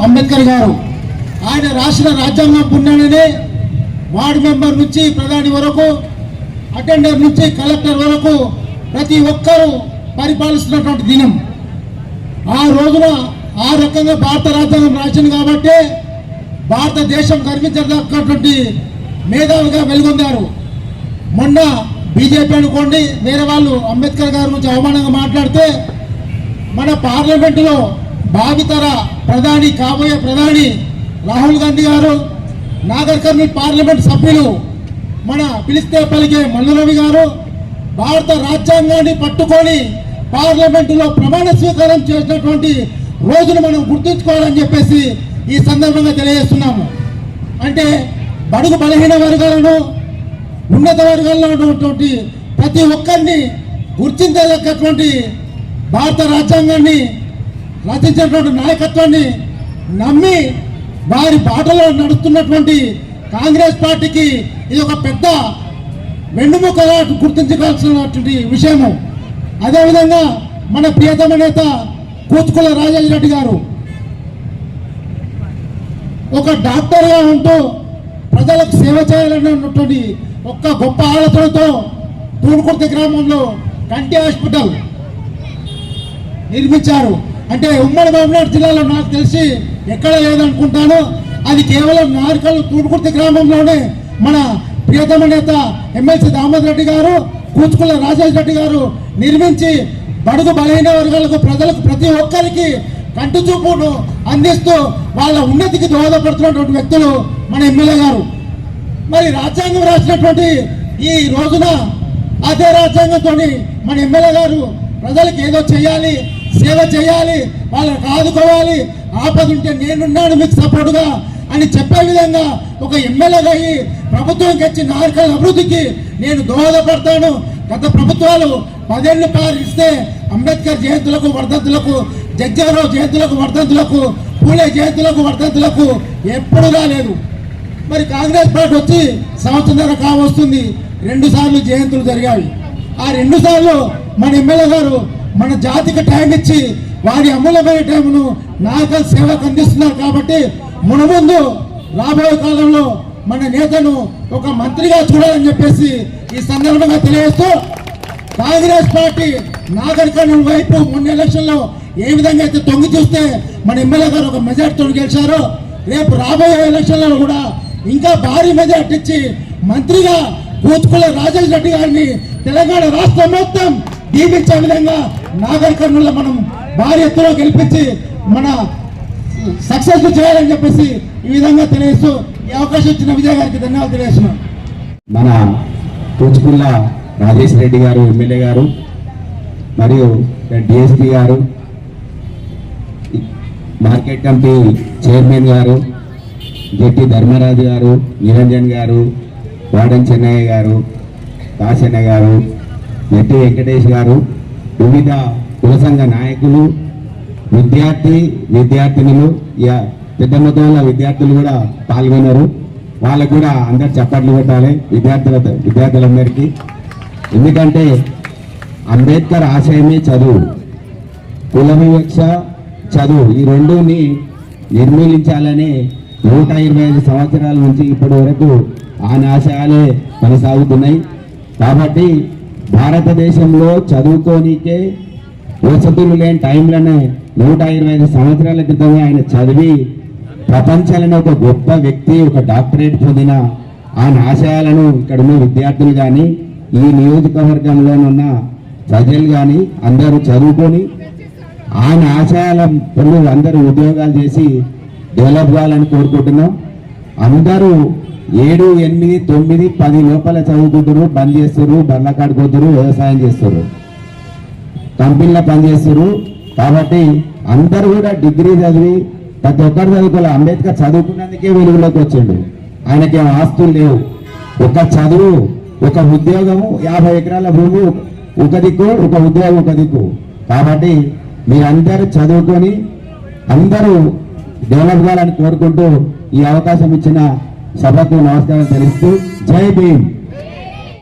అంబేద్కర్ గారు. ఆయన రాసిన రాజ్యాంగం పుణ్యాన్ని వార్డు మెంబర్ నుంచి ప్రధాని వరకు, అటెండర్ నుంచి కలెక్టర్ వరకు ప్రతి ఒక్కరూ పరిపాలిస్తున్నటువంటి దినం. ఆ రోజున ఆ రకంగా భారత రాజ్యాంగం రాసింది కాబట్టి భారతదేశం గర్వించదగ్గటువంటి మేధావిగా వెలుగొందారు. మొన్న బీజేపీ అనుకోండి, వేరే వాళ్ళు అంబేద్కర్ గారి గురించి అవమానంగా మాట్లాడితే మన పార్లమెంటులో భావితర ప్రధాని, కాబోయే ప్రధాని రాహుల్ గాంధీ గారు, నాగర్ కర్నూల్ పార్లమెంట్ సభ్యులు మన పిలిస్తే పలికే మల్లురవి గారు భారత రాజ్యాంగాన్ని పట్టుకొని పార్లమెంటులో ప్రమాణ స్వీకారం చేసినటువంటి రోజును మనం గుర్తుంచుకోవాలని చెప్పేసి ఈ సందర్భంగా తెలియజేస్తున్నాము. అంటే బడుగు బలహీన వర్గాలను, ఉన్నత వర్గాల్లో ఉన్నటువంటి ప్రతి ఒక్కరిని గుర్తించదగ్గటువంటి భారత రాజ్యాంగాన్ని రచించినటువంటి నాయకత్వాన్ని నమ్మి వారి బాటలో నడుస్తున్నటువంటి కాంగ్రెస్ పార్టీకి ఇది ఒక పెద్ద వెన్నుముకగా గుర్తించవలసినటువంటి విషయము. అదేవిధంగా మన ప్రియతమ నేత కూచుకుల రాజారెడ్డి గారు ఒక డాక్టర్గా ఉంటూ ప్రజలకు సేవ చేయాలన్నటువంటి ఒక్క గొప్ప ఆలోచనతో తూనుకుర్తి గ్రామంలో కంటి హాస్పిటల్ నిర్మించారు. అంటే ఉమ్మడి మహబూబ్నగర్ జిల్లాలో నాకు తెలిసి ఎక్కడ లేదనుకుంటాను. అది కేవలం నార్కల్ తూనుకుర్తి గ్రామంలోనే మన ప్రియతమ నేత ఎమ్మెల్సీ దామోదర్ రెడ్డి గారు, కూచుకుల రాజేష్ గారు నిర్మించి బడుగు బలహీన వర్గాలకు, ప్రజలకు ప్రతి ఒక్కరికి కంటి చూపును అందిస్తూ వాళ్ళ ఉన్నతికి దోహదపడుతున్నటువంటి వ్యక్తులు మన ఎమ్మెల్యే గారు. మరి రాజ్యాంగం రాసినటువంటి ఈ రోజున అదే రాజ్యాంగంతో మన ఎమ్మెల్యే గారు ప్రజలకు ఏదో చేయాలి, సేవ చేయాలి, వాళ్ళని ఆదుకోవాలి, ఆపదుంటే నేనున్నాను మీకు సపోర్టుగా అని చెప్పే విధంగా ఒక ఎమ్మెల్యేగా అయ్యి ప్రభుత్వంకి వచ్చి నార్కల్ అభివృద్ధికి నేను దోహదపడతాను. గత ప్రభుత్వాలు 10 ఏళ్లు పాలిస్తే అంబేద్కర్ జయంతులకు, వర్ధంతులకు, జగ్జీవనరావు జయంతులకు, వర్ధంతులకు, పూలే జయంతులకు, వర్ధంతులకు ఎప్పుడు రాలేదు. మరి కాంగ్రెస్ పార్టీ వచ్చి సంవత్సరంన్నర కావస్తుంది, 2 సార్లు జయంతులు జరిగాయి. ఆ 2 సార్లు మన ఎమ్మెల్యే గారు మన జాతికి టైం ఇచ్చి వారి అమూల్యమైన టైంను నాయకుల సేవకు అందిస్తున్నారు. కాబట్టి మునుముందు రాబోయే కాలంలో మన నేతను ఒక మంత్రిగా చూడాలని చెప్పేసి ఈ సందర్భంగా తెలియజేస్తూ, కాంగ్రెస్ పార్టీ నాగర్ కర్నూల్ వైపు మొన్న ఎలక్షన్లో ఏ విధంగా అయితే తొంగి చూస్తే మన ఎమ్మెల్యే గారు ఒక మెజార్టీతో గెలిచారో, రేపు రాబోయే ఎలక్షన్లలో కూడా ఇంకా భారీ మెజార్టీ ఇచ్చి మంత్రిగా కూచుకుల రాజేష్ రెడ్డి గారిని తెలంగాణ రాష్ట్రం మొత్తం దీవించే విధంగా నాగర్ కర్నూల్లో మనం భారీ ఎత్తులో గెలిపించి మన సక్సెస్ చేయాలని చెప్పేసి ఈ విధంగా తెలియజేస్తూ ఈ అవకాశం ఇచ్చిన విజయ్ గారికి ధన్యవాదాలు తెలియజేస్తున్నాం. మన కూచుకుల రాజేష్ రెడ్డి గారు ఎమ్మెల్యే గారు, మరియు డిఎస్పీ గారు, మార్కెట్ కమిటీ చైర్మన్ గారు, జెట్టి ధర్మరాజు గారు, నిరంజన్ గారు, వాడన్ చెన్నయ్య గారు, కాశన్న గారు, నెట్టి వెంకటేష్ గారు, వివిధ కుల సంఘ నాయకులు, విద్యార్థినులు, పెద్ద మొత్తంలో విద్యార్థులు కూడా పాల్గొన్నారు. వాళ్ళకు కూడా అందరు చప్పట్లు కొట్టాలి విద్యార్థులందరికీ. ఎందుకంటే అంబేద్కర్ ఆశయమే చదువు, కుల వివక్ష, చదువు, ఈ రెండుని నిర్మూలించాలని 125 సంవత్సరాల నుంచి ఇప్పటి వరకు ఆ ఆశయాలే కొనసాగుతున్నాయి. కాబట్టి భారతదేశంలో చదువుకోనికే వసతులు లేని టైంలోనే 125 సంవత్సరాల క్రితమే ఆయన చదివి ప్రపంచంలోనే ఒక గొప్ప వ్యక్తి, ఒక డాక్టరేట్ పొందిన ఆయన ఆశయాలను ఇక్కడున్న విద్యార్థులు కానీ, ఈ నియోజకవర్గంలోనున్న ప్రజలు కానీ అందరూ చదువుకొని ఆయన ఆశయాల పనులు అందరూ ఉద్యోగాలు చేసి డెవలప్ కావాలని కోరుకుంటున్నాం. అందరూ 7, 8, 9, 10 లోపల చదువుకుంటారు, బంద్ చేస్తారు, బండ్ల కాడుకోతారు, వ్యవసాయం చేస్తారు, కంపెనీలో పనిచేస్తారు. కాబట్టి అందరూ కూడా డిగ్రీ చదివి ప్రతి ఒక్కరు చదువుకోవాలి. అంబేద్కర్ చదువుకున్నందుకే వెలుగులోకి వచ్చిండు. ఆయనకేం ఆస్తులు లేవు, ఒక చదువు, ఒక ఉద్యోగము, 50 ఎకరాల భూమి ఒక దిక్కు, ఒక ఉద్యోగం ఒక దిక్కు. కాబట్టి మీరందరూ చదువుకొని అందరూ డెవలప్ కావాలని కోరుకుంటూ ఈ అవకాశం ఇచ్చిన సభకు నమస్కారం తెలుస్తూ జై భీమ్.